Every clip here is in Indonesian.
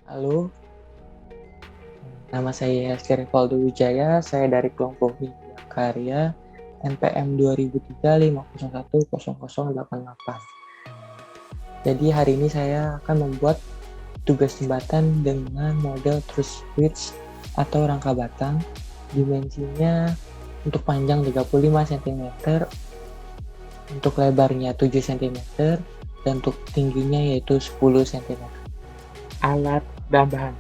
Halo, nama saya Rizky Rivaldo Wijaya. Saya dari kelompok Media Karya NPM 200350100088. Jadi hari ini saya akan membuat tugas jembatan dengan model truss bridge atau rangka batang. Dimensinya untuk panjang 35 cm, untuk lebarnya 7 cm, dan untuk tingginya yaitu 10 cm. Alat dan bahan.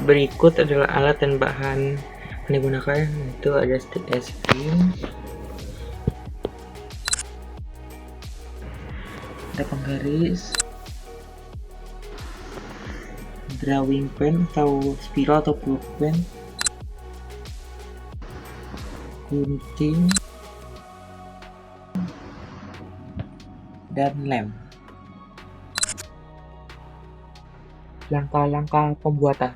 Berikut adalah alat dan bahan yang digunakan, yaitu ada stick es krim, ada penggaris, drawing pen atau spiral atau pulpen, gunting, dan lem. Langkah-langkah pembuatan.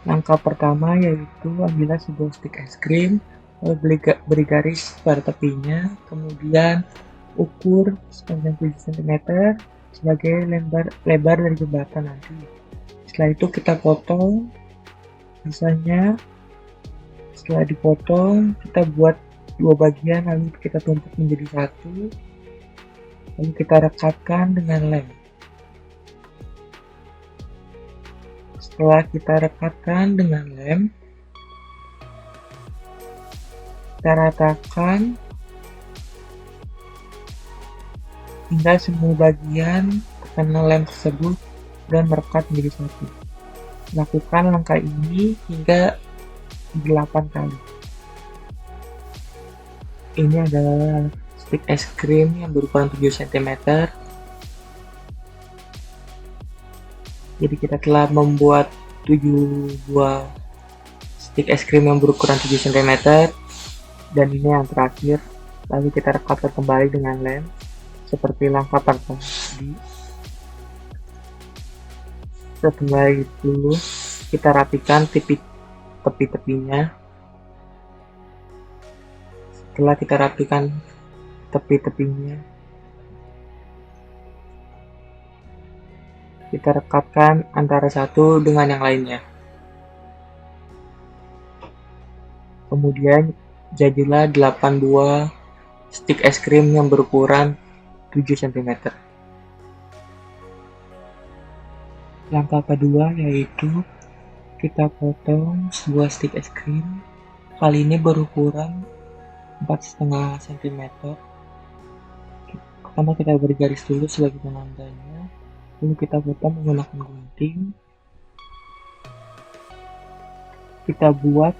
Langkah pertama yaitu ambillah sebuah stick es krim, lalu beri garis pada tepinya, kemudian ukur sepanjang 7 cm sebagai lebar dari jembatan nanti. Setelah itu kita potong sisanya. Setelah dipotong, kita buat dua bagian, lalu kita tumpuk menjadi satu, lalu kita rekatkan dengan lem. Setelah kita rekatkan dengan lem, kita ratakan hingga semua bagian terkena lem tersebut dan merekat menjadi satu. Lakukan langkah ini hingga 8 kali. Ini adalah stick es krim yang berukuran 7 cm. Jadi kita telah membuat 7 buah stick es krim yang berukuran 7 cm, dan ini yang terakhir. Lalu kita rekatkan kembali dengan lem seperti langkah pertama tadi. Setelah itu kita rapikan tepi-tepinya. Setelah kita rapikan tepi-tepinya, kita rekatkan antara satu dengan yang lainnya. Kemudian jadilah 8 buah stick es krim yang berukuran 7 cm. Langkah kedua yaitu kita potong sebuah stick es krim. Kali ini berukuran 4,5 cm. Pertama kita beri garis dulu sebagai penandanya, lalu kita potong menggunakan gunting. Kita buat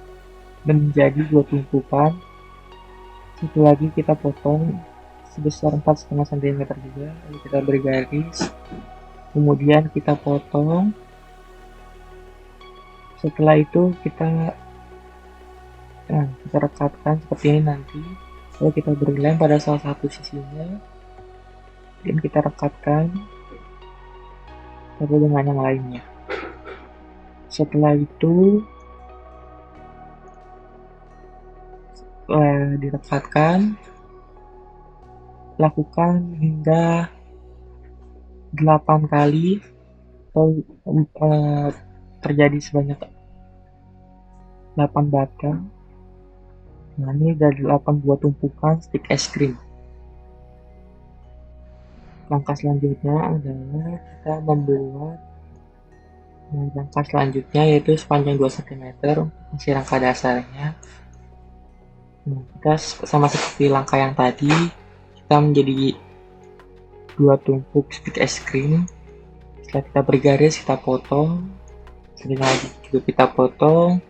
menjadi dua tumpukan. Satu lagi kita potong sebesar 4,5 cm juga, lalu kita beri garis, kemudian kita potong. Setelah itu kita rekatkan seperti ini nanti, lalu kita beri lem pada salah satu sisinya dan kita rekatkan satu dengan yang lainnya. Setelah itu direkatkan, lakukan hingga 8 kali atau terjadi sebanyak 8 batang. Nah, ini dari 8 buah tumpukan stick es krim. Langkah selanjutnya adalah kita membuat langkah selanjutnya, yaitu sepanjang 2 cm masih rangka dasarnya. Nah, kita sama seperti langkah yang tadi, kita menjadi dua tumpuk stick es krim. Setelah kita beri garis, kita potong. Selanjutnya lagi juga kita potong.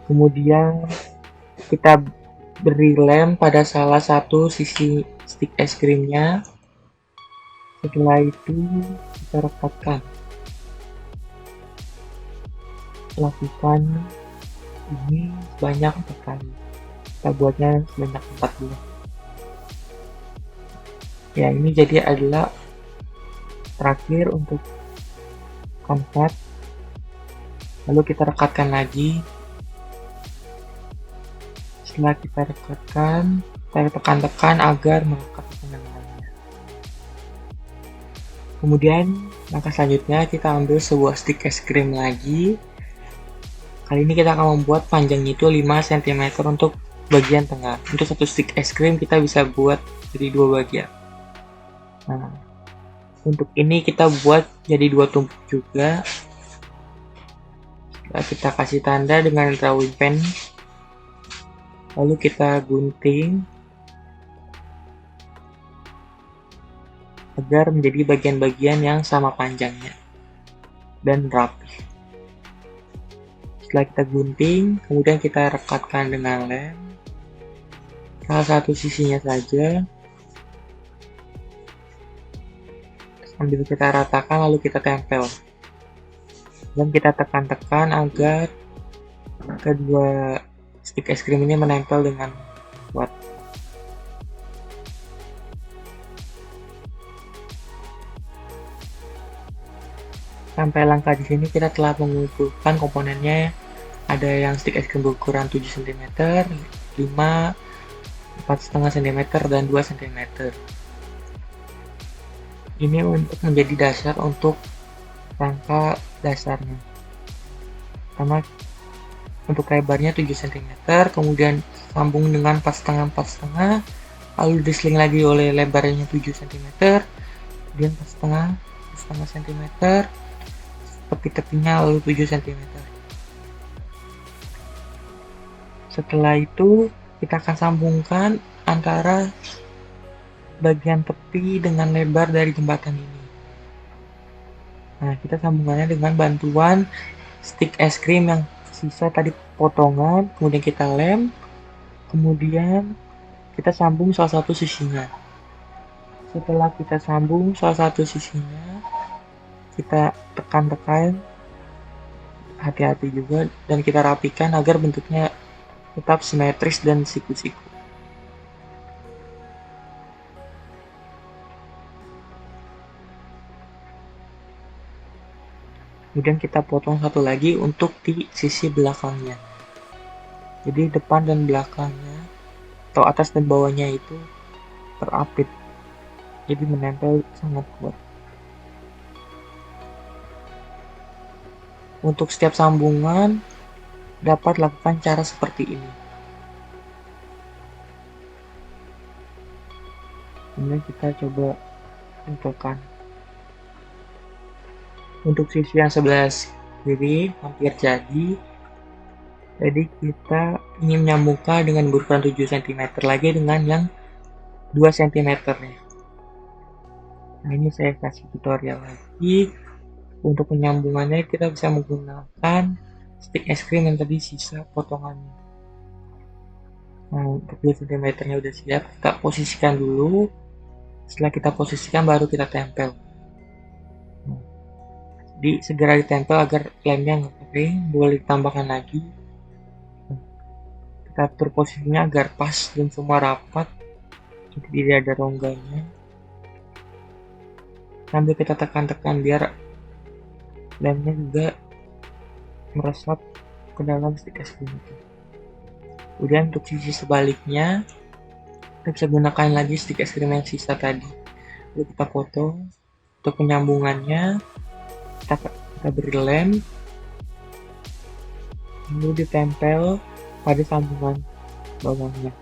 Kemudian kita beri lem pada salah satu sisi stick es krimnya. Setelah itu kita rekatkan. Lakukan ini sebanyak 4 kali. Kita buatnya sebanyak 4 buah. Ya, ini jadi adalah terakhir untuk kontak. Lalu kita rekatkan lagi. Setelah kita rekatkan, kita tekan-tekan agar melekat dengan lainnya. Kemudian langkah selanjutnya kita ambil sebuah stick es krim lagi. Kali ini kita akan membuat panjangnya itu 5 cm untuk bagian tengah. Untuk satu stick es krim kita bisa buat jadi 2 bagian. Nah, untuk ini kita buat jadi 2 tumpuk juga. Nah, kita kasih tanda dengan drawing pen. Lalu kita gunting agar menjadi bagian-bagian yang sama panjangnya dan rapi. Setelah kita gunting, kemudian kita rekatkan dengan lem salah satu sisinya saja sambil kita ratakan, lalu kita tempel dan kita tekan-tekan agar kedua stick es krim ini menempel dengan kuat. Sampai langkah di sini kita telah mengumpulkan komponennya. Ada yang stick es krim berukuran 7 cm, 5, 4,5 cm, dan 2 cm. Ini untuk menjadi dasar untuk rangka dasarnya. Pertama, untuk lebarnya 7 cm, kemudian sambung dengan 4,5, lalu diseling lagi oleh lebarnya 7 cm, kemudian 4,5 cm, tepi-tepinya lalu 7 cm. Setelah itu kita akan sambungkan antara bagian tepi dengan lebar dari jembatan ini. Nah, kita sambungannya dengan bantuan stick es krim yang sisa tadi potongan, kemudian kita lem, kemudian kita sambung salah satu sisinya. Setelah kita sambung salah satu sisinya, kita tekan-tekan hati-hati juga dan kita rapikan agar bentuknya tetap simetris dan siku-siku. Kemudian kita potong satu lagi untuk di sisi belakangnya. Jadi depan dan belakangnya atau atas dan bawahnya itu terapit. Jadi menempel sangat kuat. Untuk setiap sambungan dapat lakukan cara seperti ini. Kemudian kita coba tempelkan. Untuk sisi yang sebelah kiri hampir jadi. Jadi kita ingin menyambungkan dengan berukuran 7 cm lagi dengan yang 2 cm nya. Nah, ini saya kasih tutorial lagi. Untuk penyambungannya kita bisa menggunakan stick es krim yang tadi sisa potongannya. Nah, untuk 2 cm nya udah siap, kita posisikan dulu. Setelah kita posisikan baru kita tempel. Jadi segera ditempel agar lemnya nggak kering, boleh ditambahkan lagi. Kita atur posisinya agar pas dan semua rapat, jadi tidak ada rongganya. Sambil kita tekan-tekan biar lemnya juga meresap ke dalam stick es krim itu. Kemudian untuk sisi sebaliknya, kita bisa gunakan lagi stick es krim yang sisa tadi. Lalu kita potong. Untuk penyambungannya, kita beri lem, lalu ditempel pada sambungan bawahnya.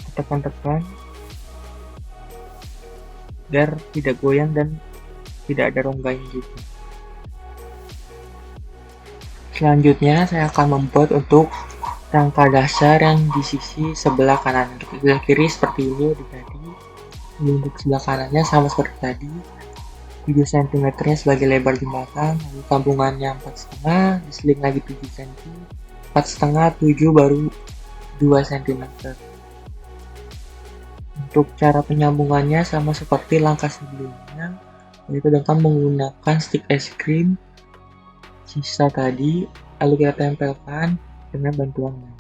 Kita tekan-tekan agar tidak goyang dan tidak ada rongganya juga. Selanjutnya saya akan membuat untuk rangka dasar yang di sisi sebelah kanan. Untuk sebelah kiri seperti ini tadi. Untuk sebelah kanannya sama seperti tadi. 7 cm nya sebagai lebar jembatan, lalu sambungannya 4,5, diseling lagi 7 cm, 4,5, 7 baru 2 cm. Untuk cara penyambungannya sama seperti langkah sebelumnya, yaitu dengan menggunakan stick es krim sisa tadi, lalu kita tempelkan dengan bantuan lem.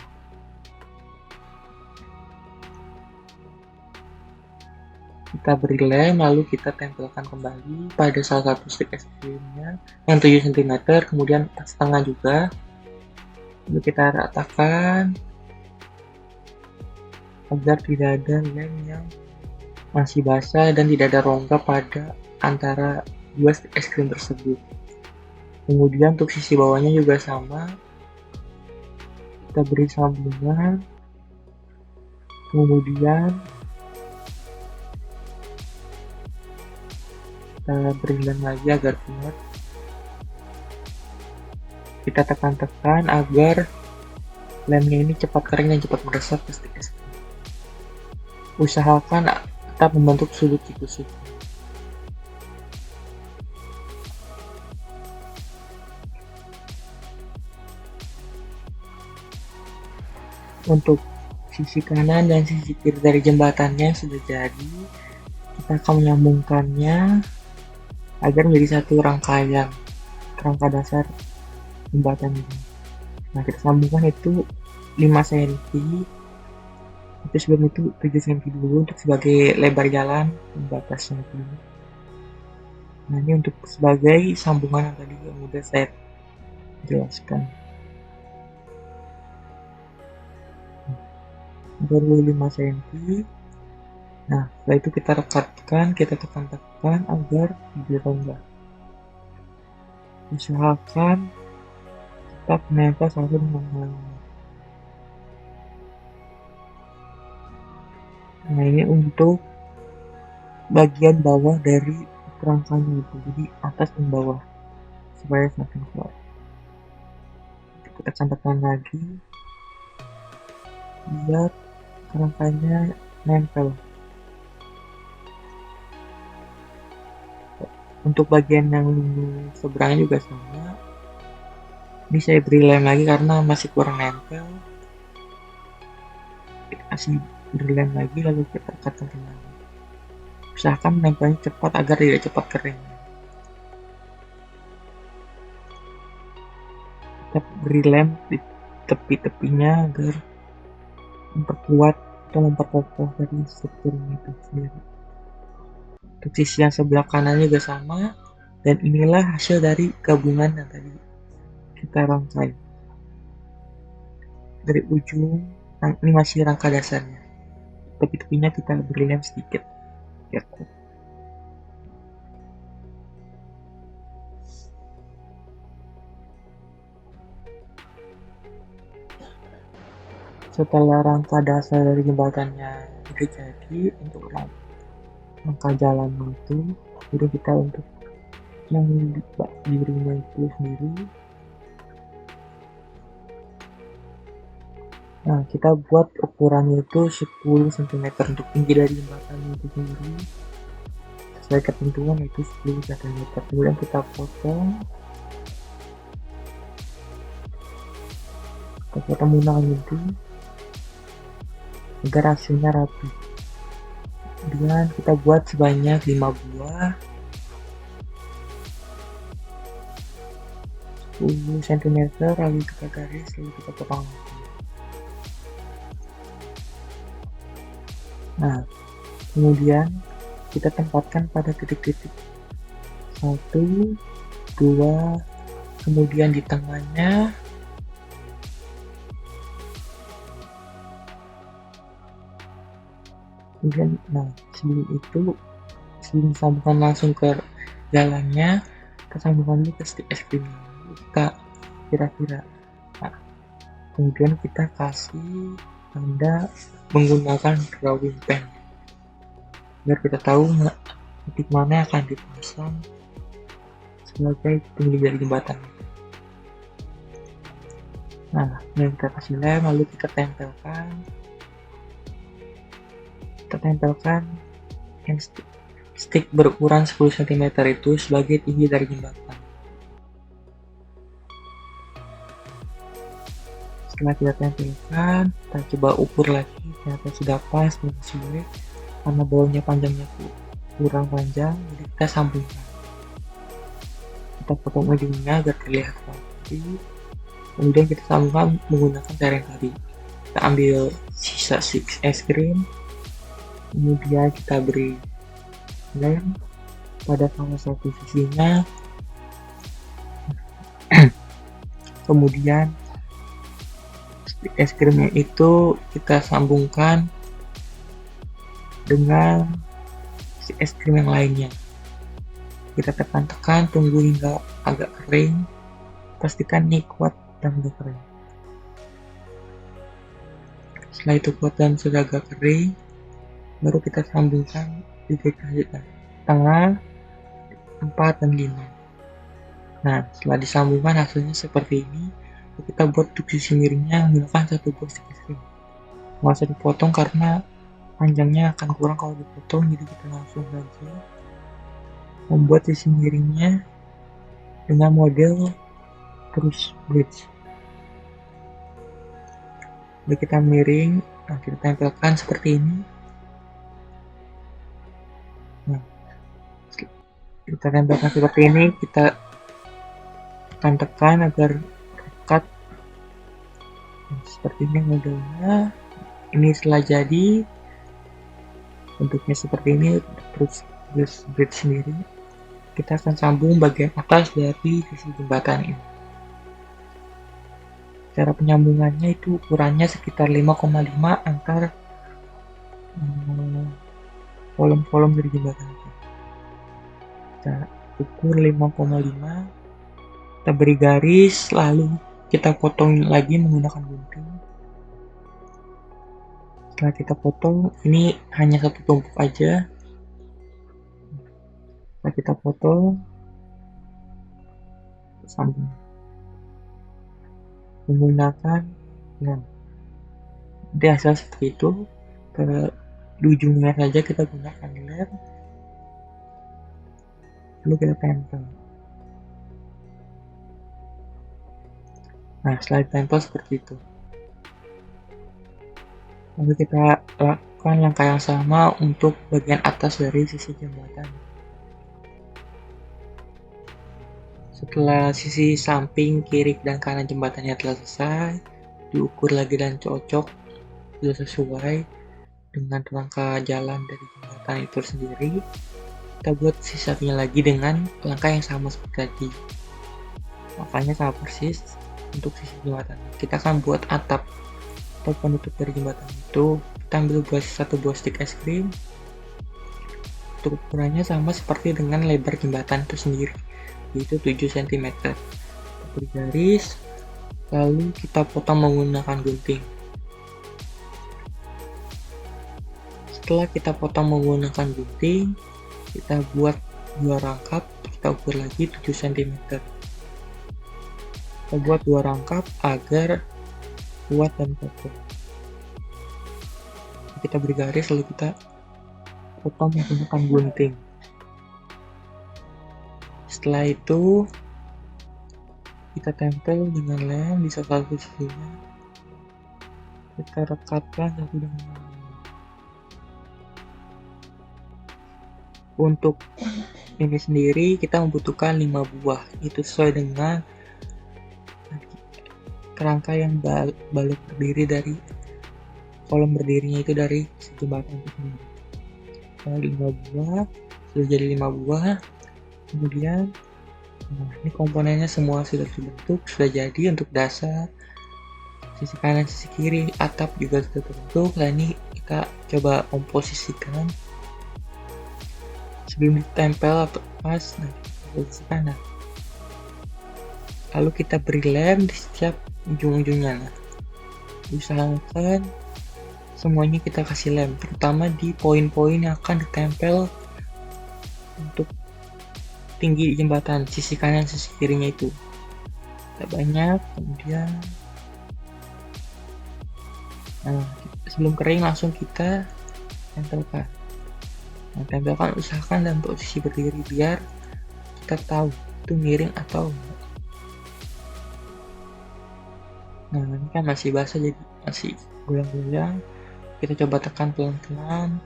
Kita beri lem, lalu kita tempelkan kembali pada salah satu stick es krimnya yang 7 cm, kemudian 4,5 juga. Lalu kita ratakan agar tidak ada lem yang masih basah dan tidak ada rongga pada antara dua stick es krim tersebut. Kemudian untuk sisi bawahnya juga sama, kita beri sambungan, kemudian kita beri lem lagi agar kuat. Kita tekan-tekan agar lemnya ini cepat kering dan cepat meresap ke stick es krim. Usahakan tetap membentuk sudut siku-siku. Untuk sisi kanan dan sisi kiri dari jembatannya sudah jadi. Kita akan menyambungkannya agar menjadi satu rangkaian, kerangka dasar jembatan ini. Nah, kita sambungkan itu 5 cm. Itu sebelum itu 7 cm dulu untuk sebagai lebar jalan pembatasnya dulu. Nah, ini untuk sebagai sambungan yang tadi yang udah saya jelaskan. Baru 5 cm. Nah, setelah itu kita rekatkan, kita tekan-tekan agar tidak rongga. Usahakan tetap menempel satu dengan lainnya. Nah, ini untuk bagian bawah dari kerangkanya itu, jadi atas dan bawah, supaya semakin kuat. Kita tekan-tekan lagi biar kerangkanya nempel. Untuk bagian yang seberangnya juga sama. Ini saya beri lem lagi karena masih kurang nempel. Kita kasih beri lem lagi lalu kita rekatkan lagi. Usahakan menempelnya cepat agar tidak cepat kering. Kita beri lem di tepi-tepinya agar memperkuat atau memperkokoh dari strukturnya itu sendiri. Untuk sisi yang sebelah kanan juga sama, dan inilah hasil dari gabungan yang tadi kita rangkai. Dari ujung, ini masih rangka dasarnya, tepi-tepinya kita beri lem sedikit biar kuat. Setelah rangka dasar dari jembatannya udah jadi, untuk rangka jalan itu udah kita untuk yang di bak birunya itu sendiri. Nah, kita buat ukurannya itu 10 cm untuk tinggi dari jembatannya itu sendiri. Sesuai ketentuan itu 10 cm. Kemudian kita potong. Kita potong menggunakan gunting agar hasilnya rapi. Kemudian kita buat sebanyak 5 buah 10 cm, lalu kita garis, lalu kita potong. Nah, kemudian kita tempatkan pada titik-titik 1, 2, kemudian di tengahnya, kemudian nah sebelum itu, sebelum disambungkan langsung ke jalannya, kita sambungkan dulu ke stick es krimnya kita kira-kira. Nah, kemudian kita kasih tanda menggunakan drawing pen biar kita tahu titik mana yang akan dipasang sebagai tinggi dari jembatan. Nah, yang kita kasih lem lalu kita tempelkan yang stick berukuran 10 cm itu sebagai tinggi dari jembatan. Setelah kita tempelkan, kita coba ukur lagi ternyata sudah pas dan sesuai, karena bawahnya panjangnya kurang panjang, jadi kita sambungkan. Kita potong ujungnya agar terlihat rapi, kemudian kita sambungkan menggunakan cara yang tadi. Kita ambil sisa stick es krim, kemudian kita beri lem pada salah satu sisinya, kemudian stick es krimnya itu kita sambungkan dengan si es krim yang lainnya. kita tekan-tekan, tunggu hingga agak kering, pastikan ini kuat dan udah kering. Setelah itu kuat dan sudah agak kering, baru kita sambungkan di jari tengah 4 dan 5. Nah, setelah disambungkan hasilnya seperti ini. Kita buat untuk sisi miringnya menggunakan satu buah stick es krim. Nggak usah dipotong karena panjangnya akan kurang kalau dipotong, jadi kita langsung saja membuat sisi miringnya dengan model terus bridge. Lalu kita miring, nah kita tempelkan seperti ini. Nah, kita tempelkan seperti ini, kita tekan agar rekat. Nah, seperti ini modelnya. Ini setelah jadi, bentuknya seperti ini, terus bridge sendiri. Kita akan sambung bagian atas dari sisi jembatan ini. Cara penyambungannya itu ukurannya sekitar 5,5 antar kolom-kolom dari jembatan itu. Kita ukur 5,5, kita beri garis, lalu kita potong lagi menggunakan gunting. Setelah kita potong, ini hanya satu tumpuk aja. Setelah kita potong, sambung menggunakan di hasil seperti itu. Ke ujungnya saja kita gunakan lem, lalu kita tempel. Nah, setelah ditempel seperti itu, lalu kita lakukan langkah yang sama untuk bagian atas dari sisi jembatan. Setelah sisi samping, kiri, dan kanan jembatannya telah selesai, diukur lagi dan cocok sudah sesuai dengan rangka jalan dari jembatan itu sendiri. Kita buat sisanya lagi dengan langkah yang sama seperti tadi. Makanya sama persis untuk sisi jembatan. Kita akan buat atap atau penutup dari jembatan itu. Kita ambil satu buah stick es krim. Untuk ukurannya sama seperti dengan lebar jembatan itu sendiri, yaitu 7 cm. Kita beri garis, lalu kita potong menggunakan gunting. Setelah kita potong menggunakan gunting, kita buat 2 rangkap, kita ukur lagi 7 cm. Kita buat 2 rangkap agar kuat dan kokoh. Kita beri garis, lalu kita potong menggunakan gunting. Setelah itu kita tempel dengan lem di salah satu sisinya. Kita rekatkan satu dengan lain. Untuk ini sendiri kita membutuhkan 5 buah. Itu sesuai dengan kerangka yang balok berdiri dari kolom berdirinya itu dari jembatan itu sendiri. 5 buah, sudah jadi 5 buah. Kemudian ini komponennya semua sudah terbentuk, sudah jadi untuk dasar, sisi kanan, sisi kiri, atap juga sudah terbentuk. Nah, ini kita coba komposisikan sebelum ditempel atau pas. Nah, posisi kanan. Lalu kita beri lem di setiap ujung-ujungnya. Nah, usahakan semuanya kita kasih lem, terutama di poin-poin yang akan ditempel untuk tinggi jembatan, sisi kanan sisi kirinya itu tidak banyak. Kemudian sebelum kering langsung kita tempelkan. Tempelkan usahakan dalam posisi berdiri biar kita tahu itu miring atau enggak. Nah, ini kan masih basah jadi masih goyang-goyang. Kita coba tekan pelan-pelan,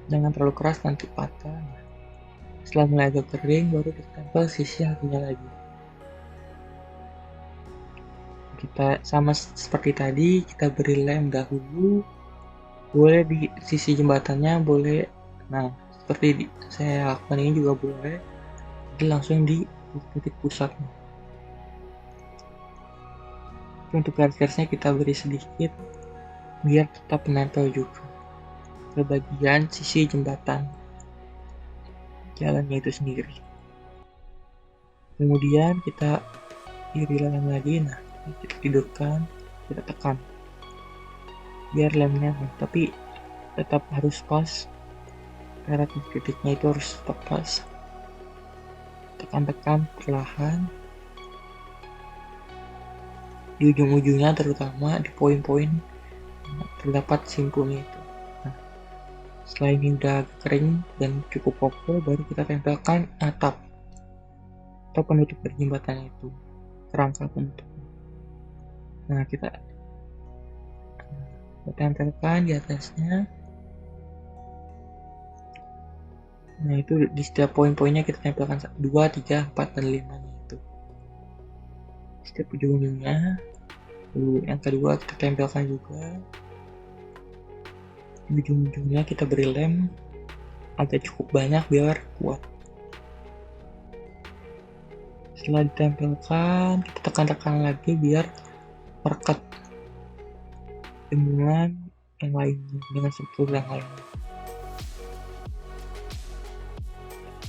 jangan terlalu keras nanti patah. Setelah mulai agak kering, baru kita tempel sisi satunya lagi. Kita sama seperti tadi, kita beri lem dahulu, boleh di sisi jembatannya, boleh. Nah, seperti saya lakukan ini juga boleh, jadi langsung di titik pusatnya. Untuk garis-garisnya kita beri sedikit biar tetap menempel juga ke bagian sisi jembatan. jalannya itu sendiri. Kemudian kita iri lem lagi, nah kita tidurkan, kita tekan biar lemnya, tapi tetap harus pas, karena titiknya itu harus tetap pas. Tekan-tekan perlahan di ujung-ujungnya, terutama di poin-poin terdapat simpulnya itu. Nah, setelah ini udah kering dan cukup kokoh, baru kita tempelkan atap atau penutup dari jembatannya itu, kerangka penutup. Nah, kita tempelkan di atasnya. Nah, itu di setiap poin-poinnya kita tempelkan 2, 3, 4, dan 5 itu. Setiap ujung-ujungnya. Lalu yang kedua kita tempelkan juga. Di ujung-ujungnya kita beri lem agak cukup banyak biar kuat. Setelah ditempelkan, kita tekan-tekan lagi biar merekat dengan yang lainnya, dengan struktur yang lainnya.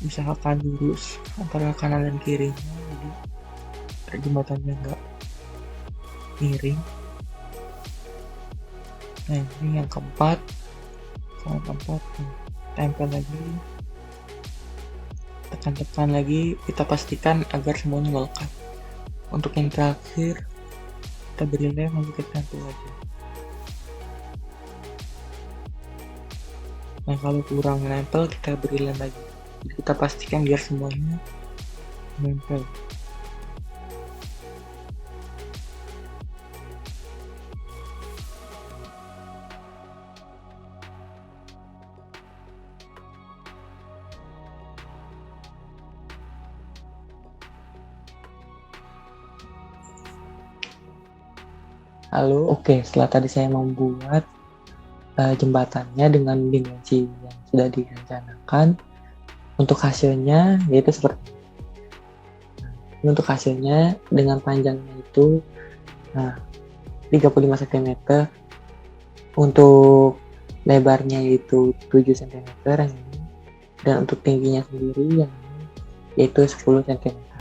Usahakan lurus antara kanan dan kirinya, jadi jembatannya nggak miring. Nah, ini yang keempat, tempel lagi, tekan-tekan lagi, kita pastikan agar semuanya melekat. Untuk yang terakhir, kita beri lem lalu kita tempel lagi. Nah, kalau kurang nempel, kita beri lem lagi. Jadi kita pastikan biar semuanya nempel. Lalu, setelah tadi saya membuat jembatannya dengan dimensi yang sudah direncanakan, untuk hasilnya yaitu seperti ini. Nah, untuk hasilnya dengan panjangnya itu 35 cm, untuk lebarnya itu 7 cm yang ini, dan untuk tingginya sendiri yang ini yaitu 10 cm.